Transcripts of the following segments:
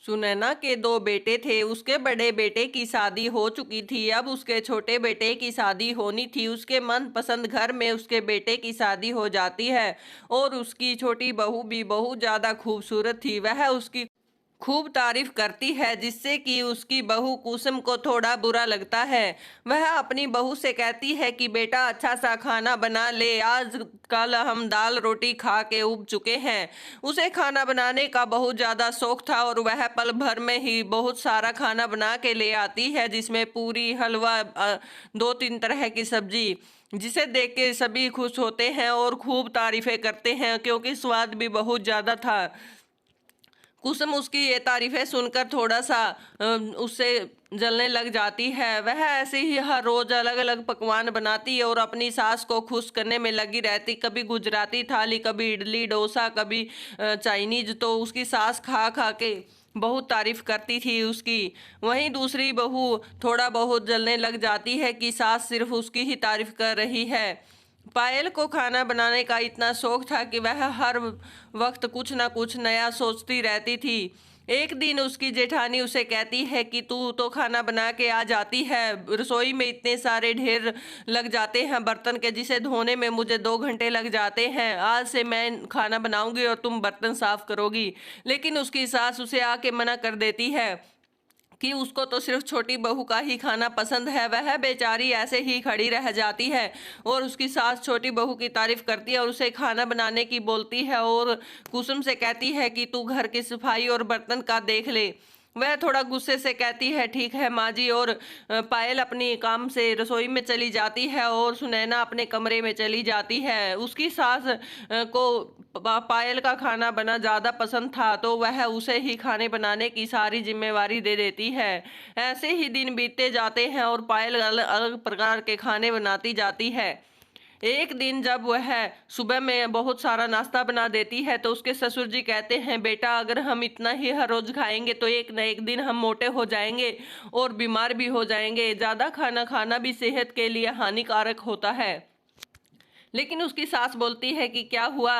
सुनैना के दो बेटे थे। उसके बड़े बेटे की शादी हो चुकी थी। अब उसके छोटे बेटे की शादी होनी थी। उसके मनपसंद घर में उसके बेटे की शादी हो जाती है और उसकी छोटी बहू भी बहुत ज्यादा खूबसूरत थी। वह उसकी खूब तारीफ करती है, जिससे कि उसकी बहू कुसुम को थोड़ा बुरा लगता है। वह अपनी बहू से कहती है कि बेटा अच्छा सा खाना बना ले, आज कल हम दाल रोटी खा के उब चुके हैं। उसे खाना बनाने का बहुत ज़्यादा शौक था और वह पल भर में ही बहुत सारा खाना बना के ले आती है, जिसमें पूरी, हलवा, दो तीन तरह की सब्जी, जिसे देख के सभी खुश होते हैं और खूब तारीफें करते हैं क्योंकि स्वाद भी बहुत ज़्यादा था। कुसुम उसकी ये तारीफें सुनकर थोड़ा सा उससे जलने लग जाती है। वह ऐसे ही हर रोज अलग अलग पकवान बनाती और अपनी सास को खुश करने में लगी रहती। कभी गुजराती थाली, कभी इडली डोसा, कभी चाइनीज। तो उसकी सास खा खा के बहुत तारीफ करती थी उसकी। वहीं दूसरी बहू थोड़ा बहुत जलने लग जाती है कि सास सिर्फ उसकी ही तारीफ कर रही है। पायल को खाना बनाने का इतना शौक था कि वह हर वक्त कुछ ना कुछ नया सोचती रहती थी। एक दिन उसकी जेठानी उसे कहती है कि तू तो खाना बना के आ जाती है, रसोई में इतने सारे ढेर लग जाते हैं बर्तन के, जिसे धोने में मुझे 2 घंटे लग जाते हैं। आज से मैं खाना बनाऊंगी और तुम बर्तन साफ करोगी। लेकिन उसकी सास उसे आके मना कर देती है कि उसको तो सिर्फ छोटी बहू का ही खाना पसंद है। वह बेचारी ऐसे ही खड़ी रह जाती है और उसकी सास छोटी बहू की तारीफ करती है और उसे खाना बनाने की बोलती है और कुसुम से कहती है कि तू घर की सफाई और बर्तन का देख ले। वह थोड़ा गुस्से से कहती है ठीक है माँ जी, और पायल अपनी काम से रसोई में चली जाती है और सुनैना अपने कमरे में चली जाती है। उसकी सास को पायल का खाना बना ज़्यादा पसंद था तो वह उसे ही खाने बनाने की सारी जिम्मेवारी दे देती है। ऐसे ही दिन बीतते जाते हैं और पायल अलग अलग प्रकार के खाने बनाती जाती है। एक दिन जब वह सुबह में बहुत सारा नाश्ता बना देती है तो उसके ससुर जी कहते हैं बेटा अगर हम इतना ही हर रोज खाएंगे तो एक न एक दिन हम मोटे हो जाएंगे और बीमार भी हो जाएंगे। ज्यादा खाना खाना भी सेहत के लिए हानिकारक होता है। लेकिन उसकी सास बोलती है कि क्या हुआ,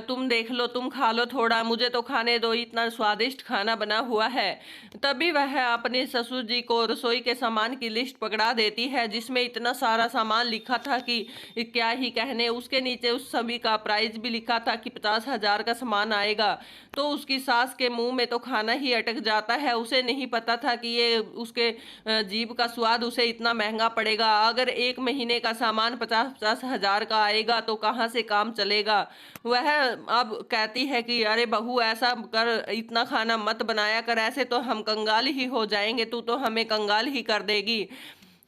तुम देख लो, तुम खा लो थोड़ा, मुझे तो खाने दो, इतना स्वादिष्ट खाना बना हुआ है। तभी वह अपने ससुर जी को रसोई के सामान की लिस्ट पकड़ा देती है, जिसमें इतना सारा सामान लिखा था कि क्या ही कहने। उसके नीचे उस सभी का प्राइस भी लिखा था कि 50,000 का सामान आएगा। तो उसकी सास के मुंह में तो खाना ही अटक जाता है। उसे नहीं पता था कि ये उसके जीभ का स्वाद उसे इतना महंगा पड़ेगा। अगर 1 महीने का सामान 50,000 का आएगा तो कहाँ से काम चलेगा। वह अब कहती है कि अरे बहू ऐसा कर, इतना खाना मत बनाया कर, ऐसे तो हम कंगाल ही हो जाएंगे, तू तो हमें कंगाल ही कर देगी।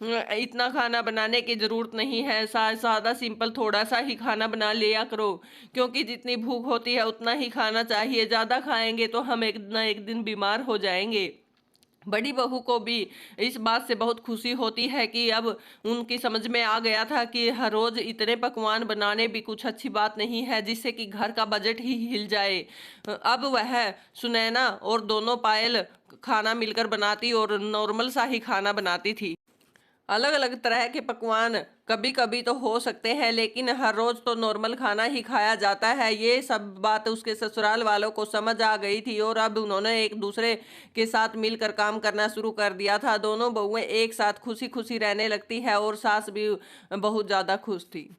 इतना खाना बनाने की जरूरत नहीं है, सादा सिंपल थोड़ा सा ही खाना बना लिया करो, क्योंकि जितनी भूख होती है उतना ही खाना चाहिए। ज्यादा खाएंगे तो हम एक ना एक दिन बीमार हो जाएंगे। बड़ी बहू को भी इस बात से बहुत खुशी होती है कि अब उनकी समझ में आ गया था कि हर रोज इतने पकवान बनाने भी कुछ अच्छी बात नहीं है, जिससे कि घर का बजट ही हिल जाए। अब वह सुनैना और दोनों पायल खाना मिलकर बनाती और नॉर्मल सा ही खाना बनाती थी। अलग अलग तरह के पकवान कभी कभी तो हो सकते हैं, लेकिन हर रोज तो नॉर्मल खाना ही खाया जाता है। ये सब बात उसके ससुराल वालों को समझ आ गई थी और अब उन्होंने एक दूसरे के साथ मिलकर काम करना शुरू कर दिया था। दोनों बहुएं एक साथ खुशी खुशी रहने लगती है और सास भी बहुत ज्यादा खुश थी।